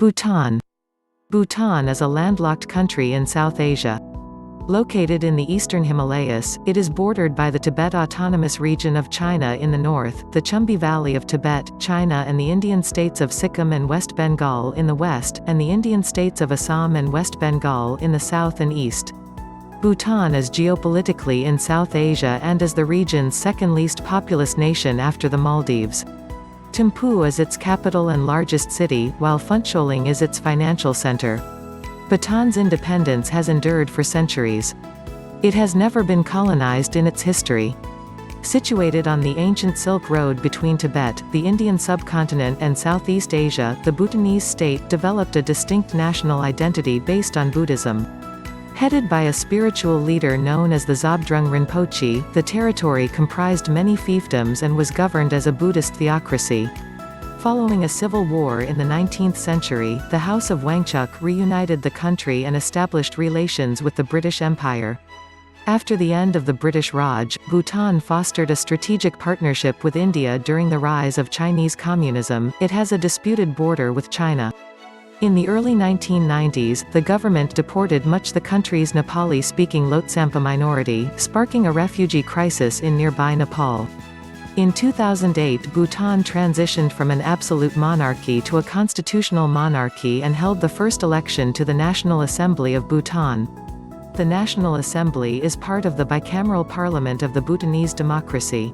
Bhutan. Bhutan is a landlocked country in South Asia. Located in the Eastern Himalayas, it is bordered by the Tibet Autonomous Region of China in the north, the Chumbi Valley of Tibet, China and the Indian states of Sikkim and West Bengal in the west, and the Indian states of Assam and West Bengal in the south and east. Bhutan is geopolitically in South Asia and is the region's second-least-populous nation after the Maldives. Thimphu is its capital and largest city, while Phuntsholing is its financial center. Bhutan's independence has endured for centuries. It has never been colonized in its history. Situated on the ancient Silk Road between Tibet, the Indian subcontinent and Southeast Asia, the Bhutanese state developed a distinct national identity based on Buddhism. Headed by a spiritual leader known as the Zhabdrung Rinpoche, the territory comprised many fiefdoms and was governed as a Buddhist theocracy. Following a civil war in the 19th century, the House of Wangchuck reunited the country and established relations with the British Empire. After the end of the British Raj, Bhutan fostered a strategic partnership with India during the rise of Chinese communism. It has a disputed border with China. In the early 1990s, the government deported much the country's Nepali-speaking Lhotshampa minority, sparking a refugee crisis in nearby Nepal. In 2008, Bhutan transitioned from an absolute monarchy to a constitutional monarchy and held the first election to the National Assembly of Bhutan. The National Assembly is part of the bicameral parliament of the Bhutanese democracy.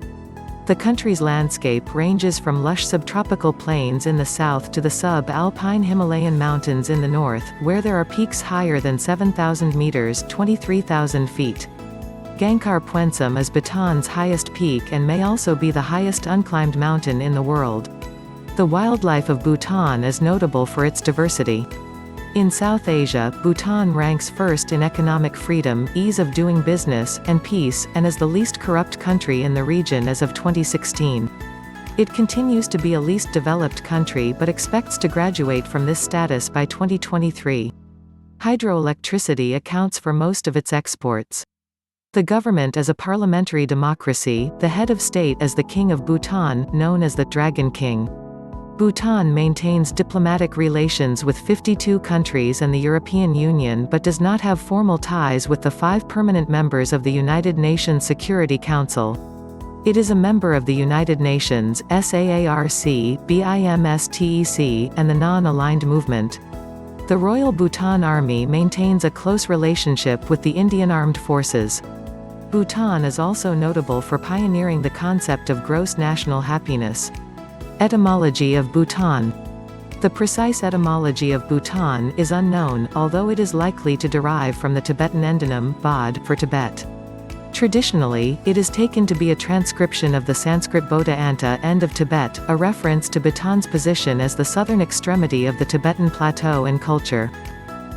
The country's landscape ranges from lush subtropical plains in the south to the sub-alpine Himalayan mountains in the north, where there are peaks higher than 7,000 meters (23,000 feet). Gangkhar Puensum is Bhutan's highest peak and may also be the highest unclimbed mountain in the world. The wildlife of Bhutan is notable for its diversity. In South Asia, Bhutan ranks first in economic freedom, ease of doing business, and peace, and is the least corrupt country in the region as of 2016. It continues to be a least developed country but expects to graduate from this status by 2023. Hydroelectricity accounts for most of its exports. The government is a parliamentary democracy, the head of state is the King of Bhutan, known as the Dragon King. Bhutan maintains diplomatic relations with 52 countries and the European Union but does not have formal ties with the 5 permanent members of the United Nations Security Council. It is a member of the United Nations, SAARC, BIMSTEC, and the Non-Aligned Movement. The Royal Bhutan Army maintains a close relationship with the Indian Armed Forces. Bhutan is also notable for pioneering the concept of gross national happiness. Etymology of Bhutan. The precise etymology of Bhutan is unknown, although it is likely to derive from the Tibetan endonym, bod, for Tibet. Traditionally, it is taken to be a transcription of the Sanskrit Bodha Anta end of Tibet, a reference to Bhutan's position as the southern extremity of the Tibetan plateau and culture.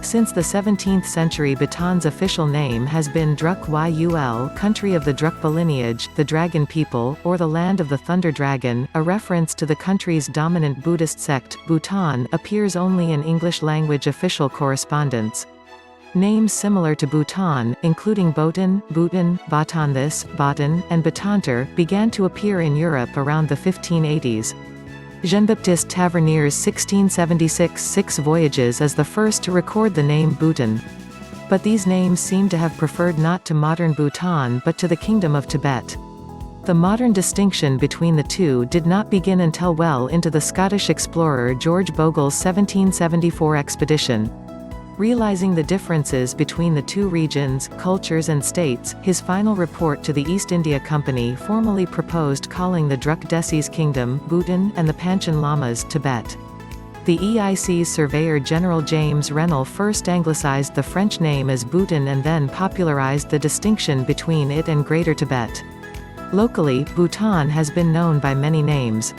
Since the 17th century, Bhutan's official name has been Druk Yul, country of the Drukpa lineage, the Dragon people, or the land of the Thunder Dragon. A reference to the country's dominant Buddhist sect, Bhutan, appears only in English-language official correspondence. Names similar to Bhutan, including Botan, Bhutan, Bhutanthis, Bhutan, and Bhutantar, began to appear in Europe around the 1580s. Jean-Baptiste Tavernier's 1676 Six Voyages is the first to record the name Bhutan. But these names seem to have preferred not to modern Bhutan but to the Kingdom of Tibet. The modern distinction between the two did not begin until well into the Scottish explorer George Bogle's 1774 expedition. Realizing the differences between the two regions, cultures and states, his final report to the East India Company formally proposed calling the Druk Desis Kingdom, Bhutan, and the Panchen Lamas, Tibet. The EIC's Surveyor General James Rennell first anglicized the French name as Bhutan and then popularized the distinction between it and Greater Tibet. Locally, Bhutan has been known by many names.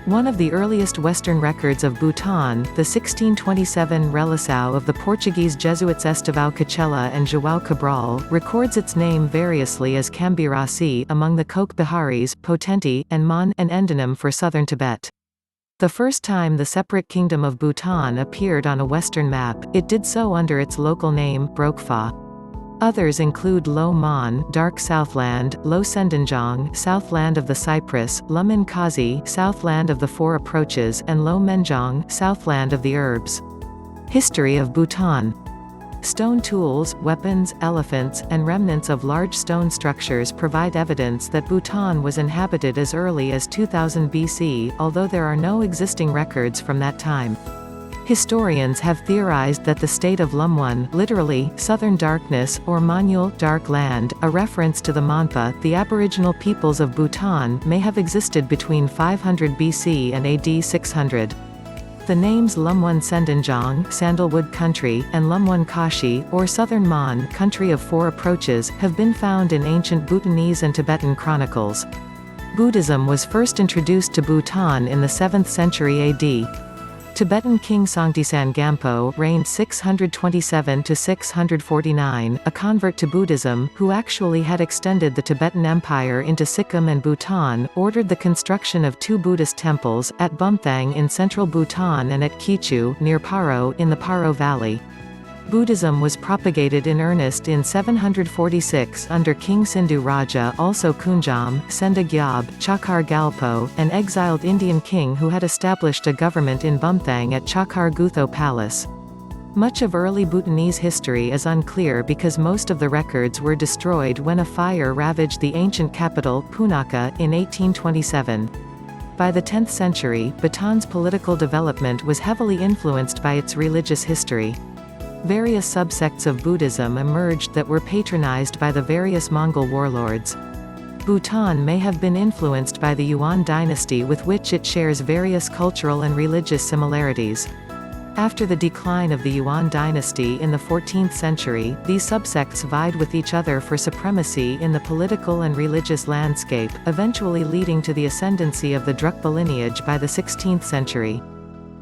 One of the earliest Western records of Bhutan, the 1627 Relação of the Portuguese Jesuits Estevão Cachela and João Cabral, records its name variously as Cambirasi among the Coke Biharis, Potenti, and Mon, an endonym for southern Tibet. The first time the separate Kingdom of Bhutan appeared on a Western map, it did so under its local name, Brokpha. Others include Lo Mon, Dark Southland, Lo Sendanjong, Southland of the Cypress, Lumin Kazi, Southland of the Four Approaches, and Lo Menjong, Southland of the Herbs. History of Bhutan. Stone tools, weapons, elephants, and remnants of large stone structures provide evidence that Bhutan was inhabited as early as 2000 BC, although there are no existing records from that time. Historians have theorized that the state of Lumwon, literally, southern darkness, or Monyul, dark land, a reference to the Monpa, the aboriginal peoples of Bhutan, may have existed between 500 BC and AD 600. The names Lumwon Sendanjong, Sandalwood Country, and Lumwon Kashi, or Southern Mon, Country of Four Approaches, have been found in ancient Bhutanese and Tibetan chronicles. Buddhism was first introduced to Bhutan in the 7th century AD. Tibetan king Songtsen Gampo reigned 627 to 649, a convert to Buddhism, who actually had extended the Tibetan Empire into Sikkim and Bhutan, ordered the construction of 2 Buddhist temples, at Bumthang in central Bhutan and at Kichu, near Paro, in the Paro Valley. Buddhism was propagated in earnest in 746 under King Sindhu Raja, also Kunjam, Senda Gyab, Chakar Galpo, an exiled Indian king who had established a government in Bumthang at Chakar Gutho Palace. Much of early Bhutanese history is unclear because most of the records were destroyed when a fire ravaged the ancient capital, Punakha, in 1827. By the 10th century, Bhutan's political development was heavily influenced by its religious history. Various subsects of Buddhism emerged that were patronized by the various Mongol warlords. Bhutan may have been influenced by the Yuan dynasty with which it shares various cultural and religious similarities. After the decline of the Yuan dynasty in the 14th century, these subsects vied with each other for supremacy in the political and religious landscape, eventually leading to the ascendancy of the Drukpa lineage by the 16th century.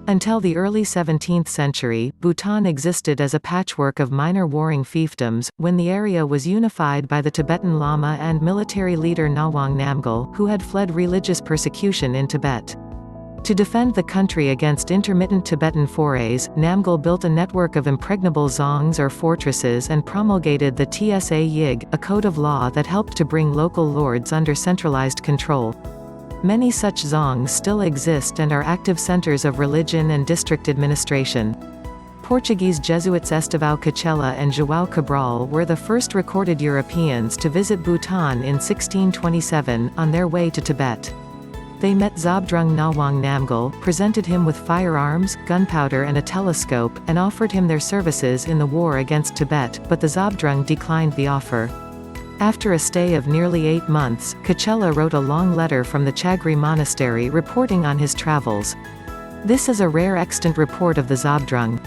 Until the early 17th century, Bhutan existed as a patchwork of minor warring fiefdoms, when the area was unified by the Tibetan Lama and military leader Nawang Namgyal, who had fled religious persecution in Tibet. To defend the country against intermittent Tibetan forays, Namgyal built a network of impregnable zongs or fortresses and promulgated the Tsa Yig, a code of law that helped to bring local lords under centralized control. Many such zongs still exist and are active centers of religion and district administration. Portuguese Jesuits Estevão Cachela and João Cabral were the first recorded Europeans to visit Bhutan in 1627, on their way to Tibet. They met Zhabdrung Nawang Namgyal, presented him with firearms, gunpowder and a telescope, and offered him their services in the war against Tibet, but the Zhabdrung declined the offer. After a stay of nearly 8 months, Cachela wrote a long letter from the Chagri monastery reporting on his travels. This is a rare extant report of the Zhabdrung.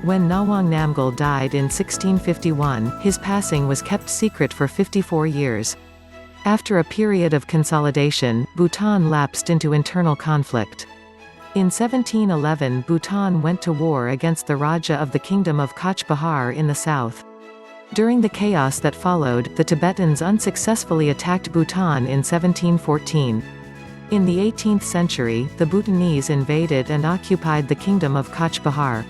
When Nawang Namgyal died in 1651, his passing was kept secret for 54 years. After a period of consolidation, Bhutan lapsed into internal conflict. In 1711, Bhutan went to war against the Raja of the Kingdom of Cach Bahar in the south. During the chaos that followed, the Tibetans unsuccessfully attacked Bhutan in 1714. In the 18th century, the Bhutanese invaded and occupied the Kingdom of Cach Bahar.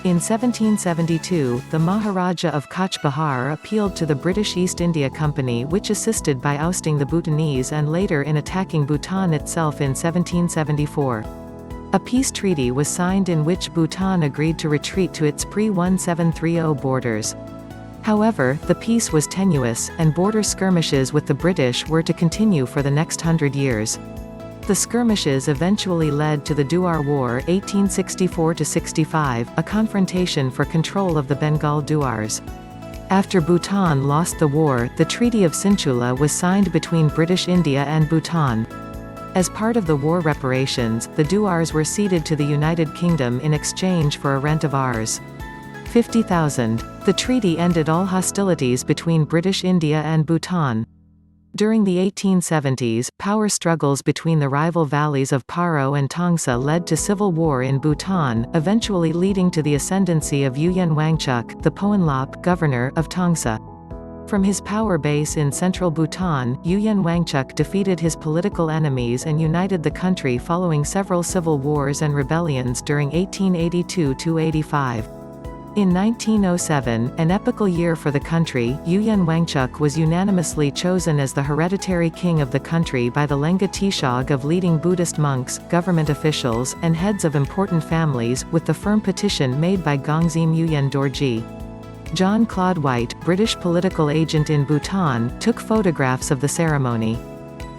In 1772, the Maharaja of Cach Bahar appealed to the British East India Company, which assisted by ousting the Bhutanese and later in attacking Bhutan itself in 1774. A peace treaty was signed in which Bhutan agreed to retreat to its pre-1730 borders. However, the peace was tenuous, and border skirmishes with the British were to continue for the next 100 years. The skirmishes eventually led to the Duar War 1864–65, a confrontation for control of the Bengal Duars. After Bhutan lost the war, the Treaty of Phuntsholing was signed between British India and Bhutan. As part of the war reparations, the Duars were ceded to the United Kingdom in exchange for a rent of Rs. 50,000. The treaty ended all hostilities between British India and Bhutan. During the 1870s, power struggles between the rival valleys of Paro and Tongsa led to civil war in Bhutan, eventually leading to the ascendancy of Ugyen Wangchuck, the Phonlop governor of Tongsa. From his power base in central Bhutan, Ugyen Wangchuck defeated his political enemies and united the country following several civil wars and rebellions during 1882–85. In 1907, an epochal year for the country, Ugyen Wangchuck was unanimously chosen as the hereditary king of the country by the Lenga Taishog of leading Buddhist monks, government officials, and heads of important families, with the firm petition made by Gongzim Ugyen Dorji. John Claude White, British political agent in Bhutan, took photographs of the ceremony.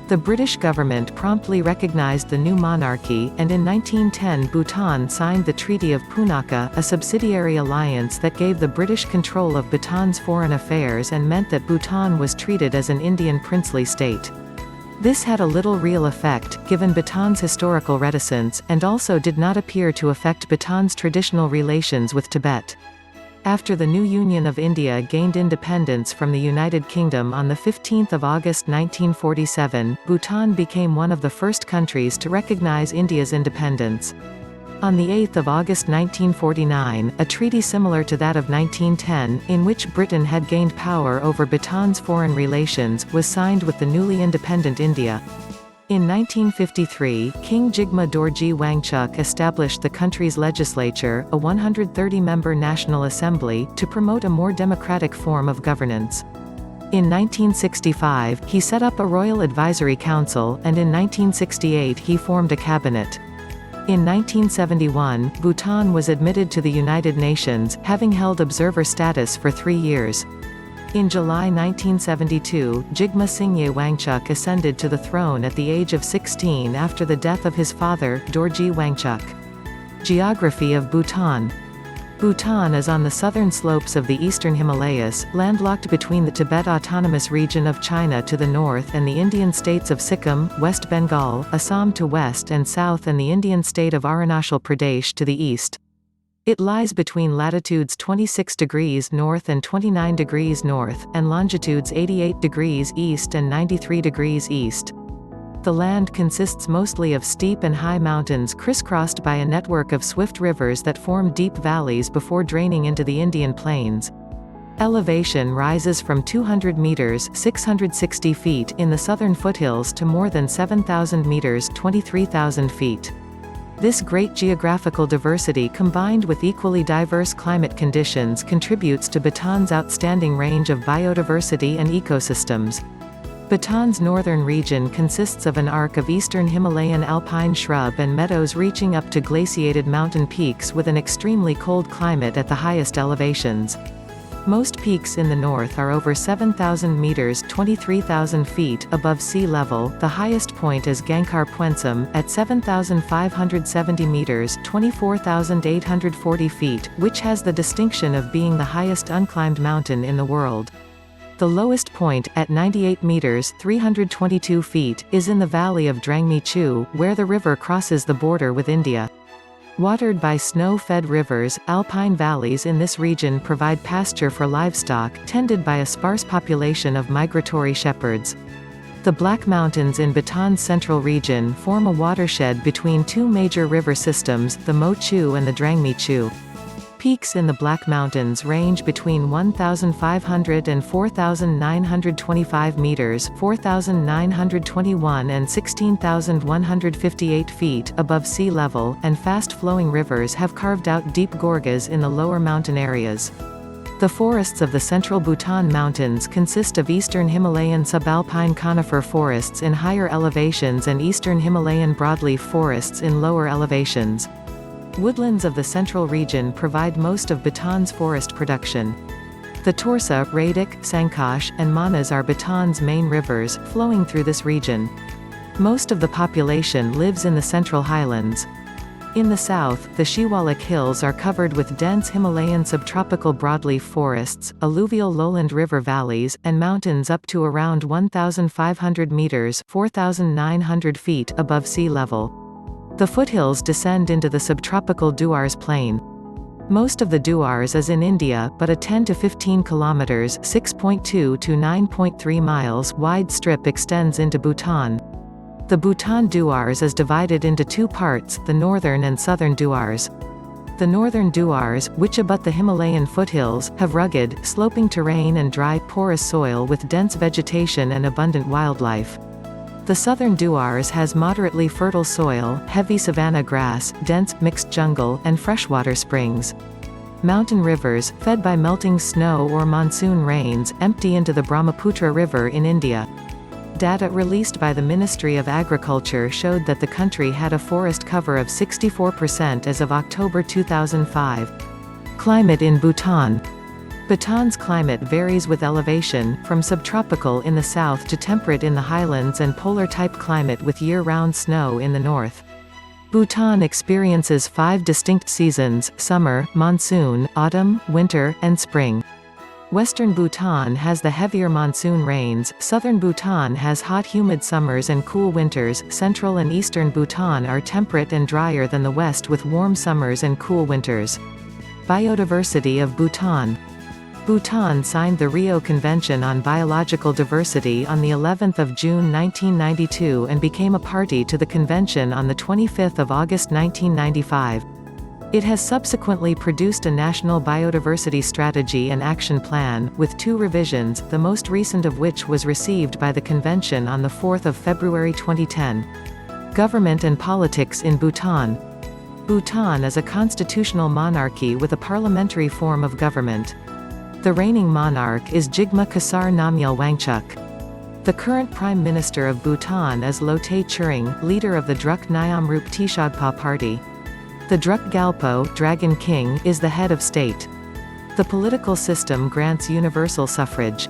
The British government promptly recognized the new monarchy, and in 1910 Bhutan signed the Treaty of Punakha, a subsidiary alliance that gave the British control of Bhutan's foreign affairs and meant that Bhutan was treated as an Indian princely state. This had a little real effect, given Bhutan's historical reticence, and also did not appear to affect Bhutan's traditional relations with Tibet. After the new Union of India gained independence from the United Kingdom on 15 August 1947, Bhutan became one of the first countries to recognize India's independence. On 8 August 1949, a treaty similar to that of 1910, in which Britain had gained power over Bhutan's foreign relations, was signed with the newly independent India. In 1953, King Jigme Dorji Wangchuck established the country's legislature, a 130-member National Assembly, to promote a more democratic form of governance. In 1965, he set up a Royal Advisory Council, and in 1968 he formed a cabinet. In 1971, Bhutan was admitted to the United Nations, having held observer status for 3 years. In July 1972, Jigme Singye Wangchuck ascended to the throne at the age of 16 after the death of his father, Dorji Wangchuck. Geography of Bhutan. Bhutan is on the southern slopes of the Eastern Himalayas, landlocked between the Tibet Autonomous Region of China to the north and the Indian states of Sikkim, West Bengal, Assam to west and south and the Indian state of Arunachal Pradesh to the east. It lies between latitudes 26 degrees north and 29 degrees north, and longitudes 88 degrees east and 93 degrees east. The land consists mostly of steep and high mountains crisscrossed by a network of swift rivers that form deep valleys before draining into the Indian plains. Elevation rises from 200 meters (660 feet) in the southern foothills to more than 7,000 meters (23,000 feet). This great geographical diversity combined with equally diverse climate conditions contributes to Bhutan's outstanding range of biodiversity and ecosystems. Bhutan's northern region consists of an arc of eastern Himalayan alpine shrub and meadows reaching up to glaciated mountain peaks with an extremely cold climate at the highest elevations. Most peaks in the north are over 7,000 meters (23,000 feet) above sea level. The highest point is Gangkhar Puensum, at 7,570 meters (24,840 feet), which has the distinction of being the highest unclimbed mountain in the world. The lowest point, at 98 meters (322 feet), is in the valley of Drangmi Chu, where the river crosses the border with India. Watered by snow-fed rivers, alpine valleys in this region provide pasture for livestock, tended by a sparse population of migratory shepherds. The Black Mountains in Bhutan's central region form a watershed between two major river systems, the Mo Chu and the Drangmi Chu. Peaks in the Black Mountains range between 1,500 and 4,925 meters (4,921 and 16,158 feet) above sea level, and fast-flowing rivers have carved out deep gorges in the lower mountain areas. The forests of the central Bhutan mountains consist of eastern Himalayan subalpine conifer forests in higher elevations and eastern Himalayan broadleaf forests in lower elevations. Woodlands of the central region provide most of Bhutan's forest production. The Torsa, Radik, Sangkash, and Manas are Bhutan's main rivers, flowing through this region. Most of the population lives in the central highlands. In the south, the Shiwalik Hills are covered with dense Himalayan subtropical broadleaf forests, alluvial lowland river valleys, and mountains up to around 1,500 meters (4,900 feet) above sea level. The foothills descend into the subtropical Duars Plain. Most of the Duars is in India, but a 10 to 15 kilometers (6.2 to 9.3 miles) wide strip extends into Bhutan. The Bhutan Duars is divided into two parts, the northern and southern Duars. The northern Duars, which abut the Himalayan foothills, have rugged, sloping terrain and dry, porous soil with dense vegetation and abundant wildlife. The southern Duars has moderately fertile soil, heavy savanna grass, dense, mixed jungle, and freshwater springs. Mountain rivers, fed by melting snow or monsoon rains, empty into the Brahmaputra River in India. Data released by the Ministry of Agriculture showed that the country had a forest cover of 64% as of October 2005. Climate in Bhutan. Bhutan's climate varies with elevation, from subtropical in the south to temperate in the highlands and polar-type climate with year-round snow in the north. Bhutan experiences 5 distinct seasons: summer, monsoon, autumn, winter, and spring. Western Bhutan has the heavier monsoon rains, southern Bhutan has hot humid summers and cool winters, central and eastern Bhutan are temperate and drier than the west with warm summers and cool winters. Biodiversity of Bhutan. Bhutan signed the Rio Convention on Biological Diversity on the 11th of June 1992 and became a party to the convention on the 25th of August 1995. It has subsequently produced a national biodiversity strategy and action plan, with 2 revisions, the most recent of which was received by the convention on the 4th of February 2010. Government and politics in Bhutan. Bhutan is a constitutional monarchy with a parliamentary form of government. The reigning monarch is Jigme Khesar Namgyal Wangchuk. The current Prime Minister of Bhutan is Lotay Tshering, leader of the Druk Nyamrup Tshogpa party. The Druk Gyalpo, Dragon King, is the head of state. The political system grants universal suffrage.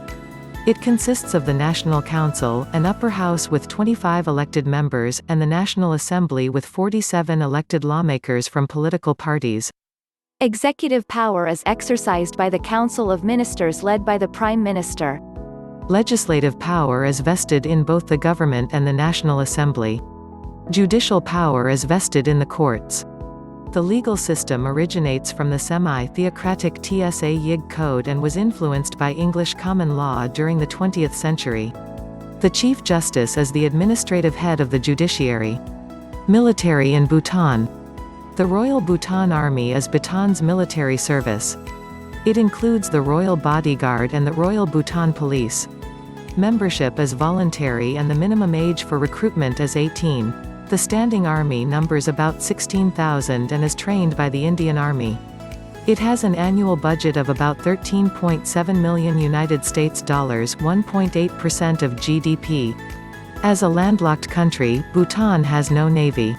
It consists of the National Council, an upper house with 25 elected members, and the National Assembly with 47 elected lawmakers from political parties. Executive power is exercised by the Council of Ministers led by the Prime Minister. Legislative power is vested in both the government and the National Assembly. Judicial power is vested in the courts. The legal system originates from the semi-theocratic Tsa Yig Code and was influenced by English common law during the 20th century. The Chief Justice is the administrative head of the judiciary. Military in Bhutan. The Royal Bhutan Army is Bhutan's military service. It includes the Royal Bodyguard and the Royal Bhutan Police. Membership is voluntary and the minimum age for recruitment is 18. The Standing Army numbers about 16,000 and is trained by the Indian Army. It has an annual budget of about $13.7 million United States dollars, 1.8% of GDP. As a landlocked country, Bhutan has no navy.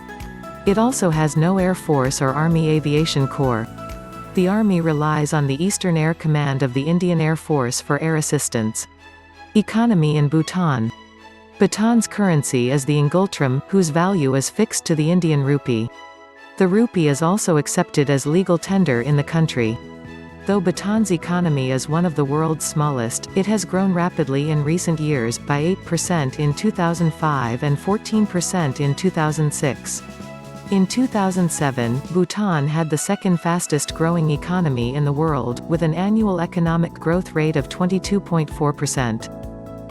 It also has no Air Force or Army Aviation Corps. The Army relies on the Eastern Air Command of the Indian Air Force for air assistance. Economy in Bhutan. Bhutan's currency is the ngultram, whose value is fixed to the Indian rupee. The rupee is also accepted as legal tender in the country. Though Bhutan's economy is one of the world's smallest, it has grown rapidly in recent years, by 8% in 2005 and 14% in 2006. In 2007, Bhutan had the second fastest growing economy in the world, with an annual economic growth rate of 22.4%.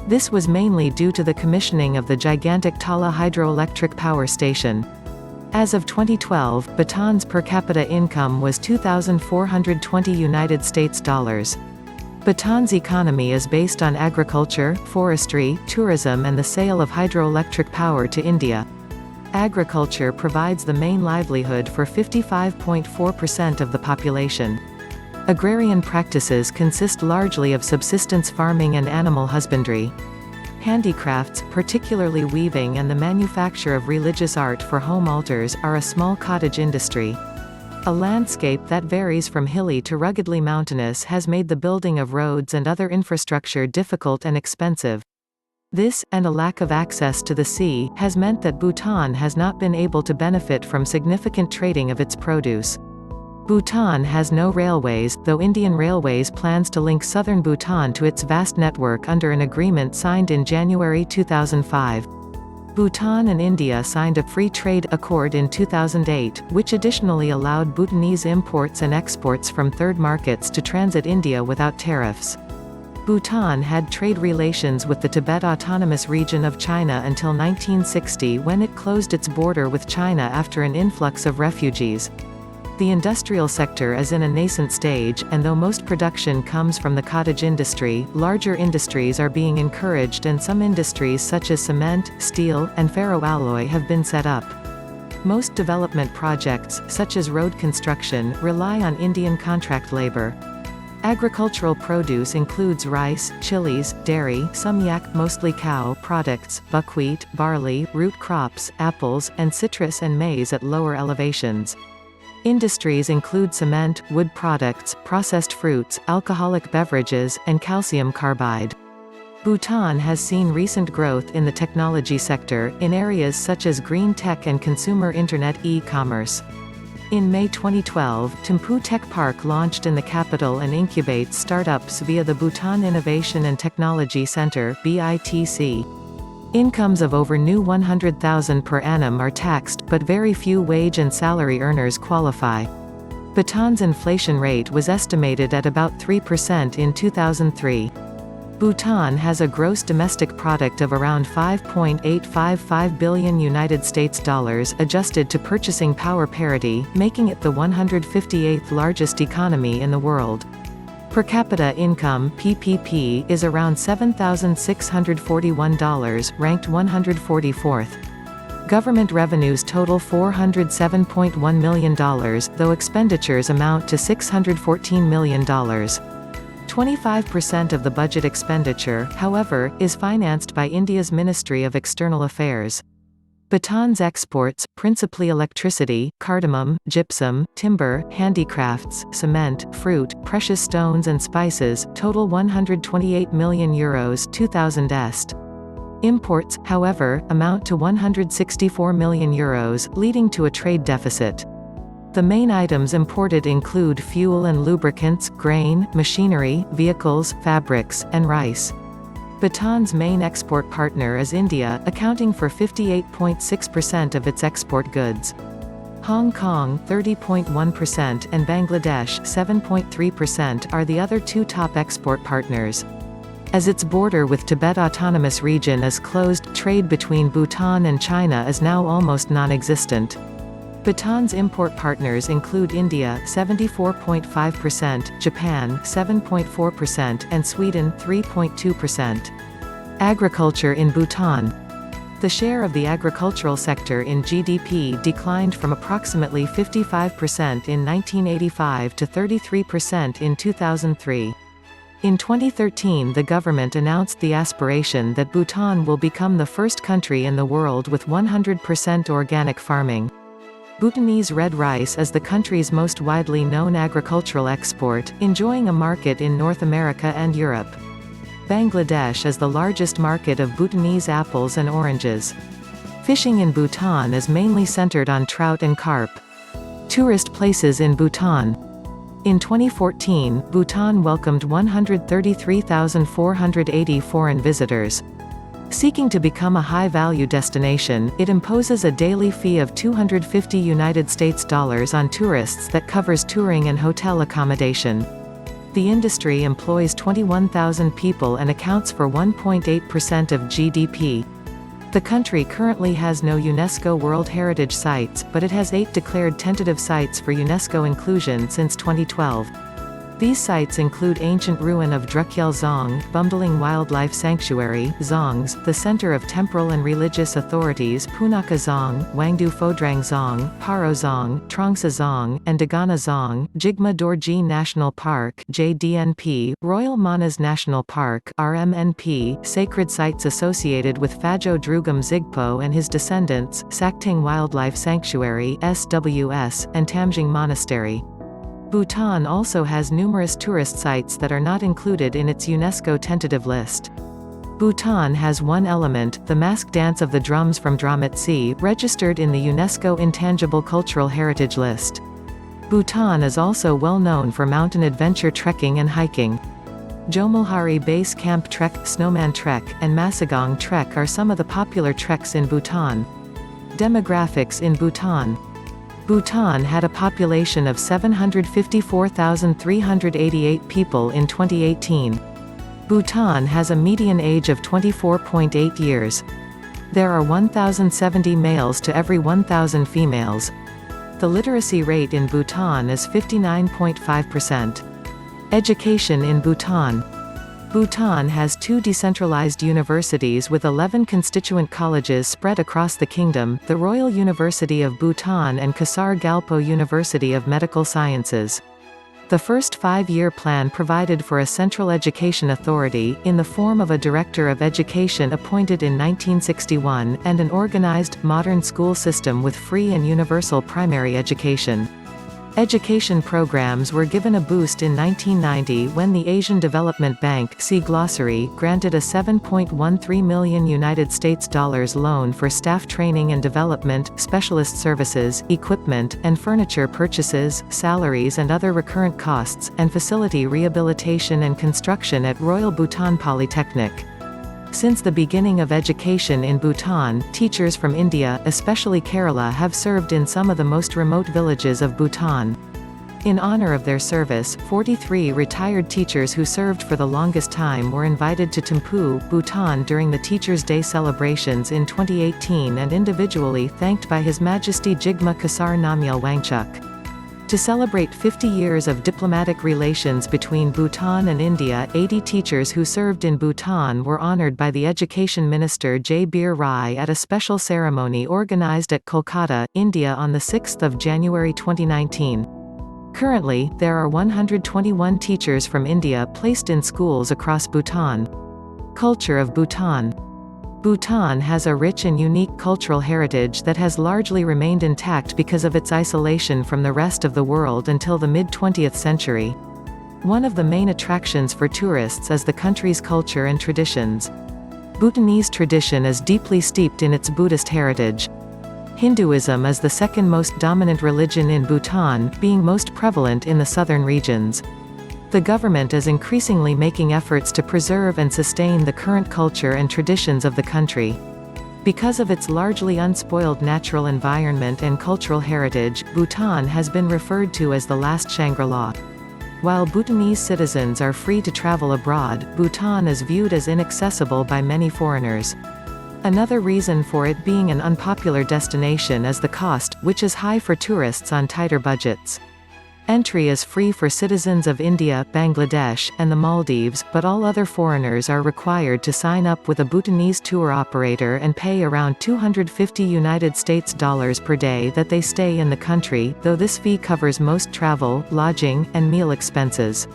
This was mainly due to the commissioning of the gigantic Tala hydroelectric power station. As of 2012, Bhutan's per capita income was $2,420 United States dollars. Bhutan's economy is based on agriculture, forestry, tourism and the sale of hydroelectric power to India. Agriculture provides the main livelihood for 55.4% of the population. Agrarian practices consist largely of subsistence farming and animal husbandry. Handicrafts, particularly weaving and the manufacture of religious art for home altars, are a small cottage industry. A landscape that varies from hilly to ruggedly mountainous has made the building of roads and other infrastructure difficult and expensive. This, and a lack of access to the sea, has meant that Bhutan has not been able to benefit from significant trading of its produce. Bhutan has no railways, though Indian Railways plans to link southern Bhutan to its vast network under an agreement signed in January 2005. Bhutan and India signed a free trade accord in 2008, which additionally allowed Bhutanese imports and exports from third markets to transit India without tariffs. Bhutan had trade relations with the Tibet Autonomous Region of China until 1960, when it closed its border with China after an influx of refugees. The industrial sector is in a nascent stage, and though most production comes from the cottage industry, larger industries are being encouraged and some industries such as cement, steel, and ferroalloy have been set up. Most development projects, such as road construction, rely on Indian contract labor. Agricultural produce includes rice, chilies, dairy, some yak, mostly cow products, buckwheat, barley, root crops, apples, and citrus and maize at lower elevations. Industries include cement, wood products, processed fruits, alcoholic beverages, and calcium carbide. Bhutan has seen recent growth in the technology sector, in areas such as green tech and consumer internet e-commerce. In May 2012, Thimphu Tech Park launched in the capital and incubates startups via the Bhutan Innovation and Technology Center (BITC). Incomes of over new 100,000 per annum are taxed, but very few wage and salary earners qualify. Bhutan's inflation rate was estimated at about 3% in 2003. Bhutan has a gross domestic product of around $5.855 billion United States dollars adjusted to purchasing power parity, making it the 158th largest economy in the world. Per capita income (PPP) is around $7,641, ranked 144th. Government revenues total $407.1 million, though expenditures amount to $614 million. 25% of the budget expenditure, however, is financed by India's Ministry of External Affairs. Bhutan's exports, principally electricity, cardamom, gypsum, timber, handicrafts, cement, fruit, precious stones and spices, total €128 million 2000 est. Imports, however, amount to €164 million, leading to a trade deficit. The main items imported include fuel and lubricants, grain, machinery, vehicles, fabrics, and rice. Bhutan's main export partner is India, accounting for 58.6% of its export goods. Hong Kong 30.1% and Bangladesh 7.3% are the other two top export partners. As its border with Tibet Autonomous Region is closed, trade between Bhutan and China is now almost non-existent. Bhutan's import partners include India 74.5%, Japan 7.4%, and Sweden 3.2%. Agriculture in Bhutan. The share of the agricultural sector in GDP declined from approximately 55% in 1985 to 33% in 2003. In 2013, the government announced the aspiration that Bhutan will become the first country in the world with 100% organic farming. Bhutanese red rice is the country's most widely known agricultural export, enjoying a market in North America and Europe. Bangladesh is the largest market of Bhutanese apples and oranges. Fishing in Bhutan is mainly centered on trout and carp. Tourist places in Bhutan. In 2014, Bhutan welcomed 133,480 foreign visitors. Seeking to become a high-value destination, it imposes a daily fee of $250 United States dollars on tourists that covers touring and hotel accommodation. The industry employs 21,000 people and accounts for 1.8% of GDP. The country currently has no UNESCO World Heritage Sites, but it has 8 declared tentative sites for UNESCO inclusion since 2012. These sites include ancient ruin of Drukyel Dzong, Bumdaling Wildlife Sanctuary, Dzongs, the center of temporal and religious authorities Punakha Dzong, Wangdu Phodrang Dzong, Paro Dzong, Trongsa Dzong, and Dagana Dzong, Jigme Dorji National Park (JDNP), Royal Manas National Park (RMNP), sacred sites associated with Phajo Drugam Zigpo and his descendants, Sakting Wildlife Sanctuary (SWS), and Tamjing Monastery. Bhutan also has numerous tourist sites that are not included in its UNESCO tentative list. Bhutan has one element, the mask dance of the drums from Dramit Sea, registered in the UNESCO Intangible Cultural Heritage List. Bhutan is also well known for mountain adventure trekking and hiking. Jomolhari Base Camp Trek, Snowman Trek, and Masagong Trek are some of the popular treks in Bhutan. Demographics in Bhutan. Bhutan had a population of 754,388 people in 2018. Bhutan has a median age of 24.8 years. There are 1,070 males to every 1,000 females. The literacy rate in Bhutan is 59.5%. Education in Bhutan. Bhutan has 2 decentralized universities with 11 constituent colleges spread across the kingdom, the Royal University of Bhutan and Kasar Galpo University of Medical Sciences. The first 5-year plan provided for a central education authority, in the form of a director of education appointed in 1961, and an organized, modern school system with free and universal primary education. Education programs were given a boost in 1990 when the Asian Development Bank (see glossary) granted a $7.13 million loan for staff training and development, specialist services, equipment, and furniture purchases, salaries and other recurrent costs, and facility rehabilitation and construction at Royal Bhutan Polytechnic. Since the beginning of education in Bhutan, teachers from India, especially Kerala, have served in some of the most remote villages of Bhutan. In honor of their service, 43 retired teachers who served for the longest time were invited to Thimphu, Bhutan during the Teachers' Day celebrations in 2018 and individually thanked by His Majesty Jigme Khesar Namgyal Wangchuck. To celebrate 50 years of diplomatic relations between Bhutan and India, 80 teachers who served in Bhutan were honored by the Education Minister J. Bir Rai at a special ceremony organized at Kolkata, India on 6 January 2019. Currently, there are 121 teachers from India placed in schools across Bhutan. Culture of Bhutan. Bhutan has a rich and unique cultural heritage that has largely remained intact because of its isolation from the rest of the world until the mid-20th century. One of the main attractions for tourists is the country's culture and traditions. Bhutanese tradition is deeply steeped in its Buddhist heritage. Hinduism is the second most dominant religion in Bhutan, being most prevalent in the southern regions. The government is increasingly making efforts to preserve and sustain the current culture and traditions of the country. Because of its largely unspoiled natural environment and cultural heritage, Bhutan has been referred to as the last Shangri-La. While Bhutanese citizens are free to travel abroad, Bhutan is viewed as inaccessible by many foreigners. Another reason for it being an unpopular destination is the cost, which is high for tourists on tighter budgets. Entry is free for citizens of India, Bangladesh, and the Maldives, but all other foreigners are required to sign up with a Bhutanese tour operator and pay around $250 per day that they stay in the country, though this fee covers most travel, lodging, and meal expenses.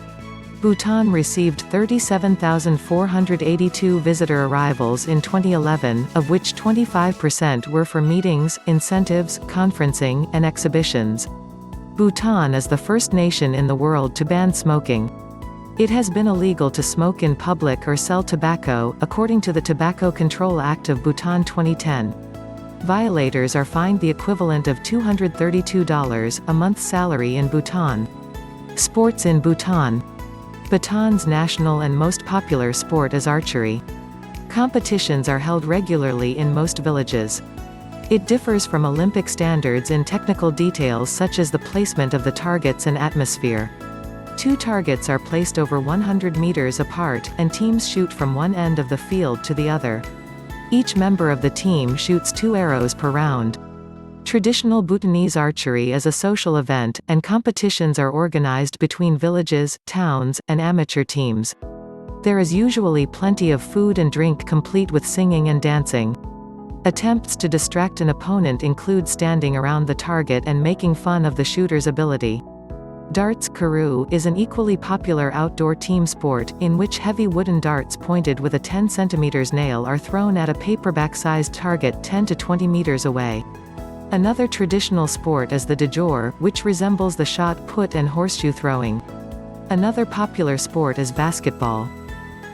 Bhutan received 37,482 visitor arrivals in 2011, of which 25% were for meetings, incentives, conferencing, and exhibitions. Bhutan is the first nation in the world to ban smoking. It has been illegal to smoke in public or sell tobacco, according to the Tobacco Control Act of Bhutan 2010. Violators are fined the equivalent of $232 a month's salary in Bhutan. Sports in Bhutan. Bhutan's national and most popular sport is archery. Competitions are held regularly in most villages. It differs from Olympic standards in technical details such as the placement of the targets and atmosphere. 2 targets are placed over 100 meters apart, and teams shoot from one end of the field to the other. Each member of the team shoots 2 arrows per round. Traditional Bhutanese archery is a social event, and competitions are organized between villages, towns, and amateur teams. There is usually plenty of food and drink complete with singing and dancing. Attempts to distract an opponent include standing around the target and making fun of the shooter's ability. Darts Karoo is an equally popular outdoor team sport, in which heavy wooden darts pointed with a 10 cm nail are thrown at a paperback-sized target 10 to 20 meters away. Another traditional sport is the de jour, which resembles the shot put and horseshoe throwing. Another popular sport is basketball.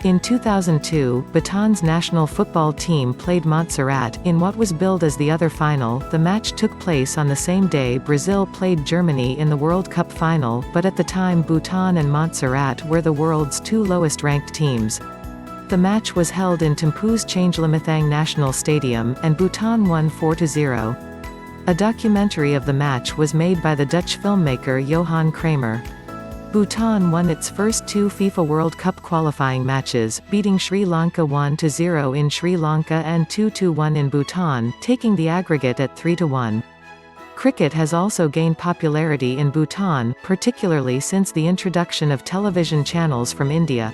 In 2002, Bhutan's national football team played Montserrat in what was billed as the other final. The match took place on the same day Brazil played Germany in the World Cup final, but at the time Bhutan and Montserrat were the world's 2 lowest-ranked teams. The match was held in Thimphu's Changelamathang National Stadium, and Bhutan won 4-0. A documentary of the match was made by the Dutch filmmaker Johan Kramer. Bhutan won its first 2 FIFA World Cup qualifying matches, beating Sri Lanka 1-0 in Sri Lanka and 2-1 in Bhutan, taking the aggregate at 3-1. Cricket has also gained popularity in Bhutan, particularly since the introduction of television channels from India.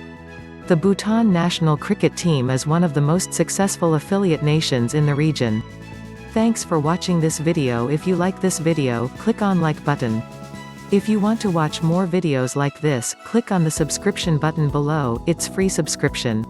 The Bhutan national cricket team is one of the most successful affiliate nations in the region. Thanks for watching this video. If you like this video, click on like button. If you want to watch more videos like this, click on the subscription button below, it's free subscription.